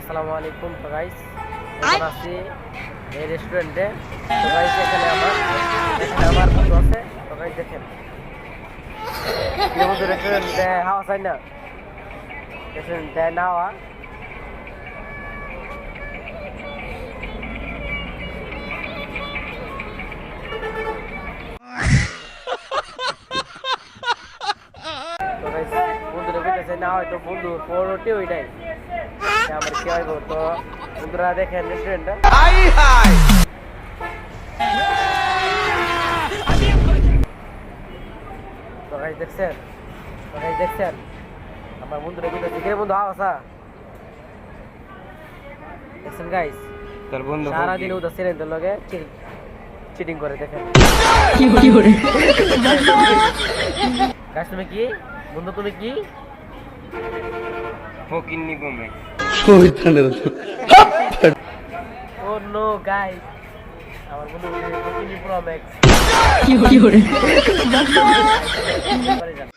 আসসালামু আলাইকুম। তো গাইস এখন আছি এই রেস্টুরেন্টে। তো গাইস এখানে আমার বন্ধু আছে। তো গাইস দেখেন এই বন্ধু রেস্টুরেন্টে হাওয়া চাই না, রেস্টুরেন্টে না হাওয়া। তো গাইস বন্ধুরা বলতেছে না হয়তো বন্ধু পরোটি ওই নাই আমার কি হইব। তো বন্ধুরা দেখেন রেস্টুরেন্টটা তো গাইস দেখছেন আমার বন্ধুরা বলতেছে কে বন্ধু হাওয়া দেখছেন গাইস তোর বন্ধু সারাদিন ওদের সিলেন্ডার লগে চিটিং করে দেখেন কি করে গাইস তুমি কি বন্ধু তুমি কি ফকিন্নি কমে ও নো গাইস আমার বন্ধু প্রো ম্যাক্স কি করে করে যান।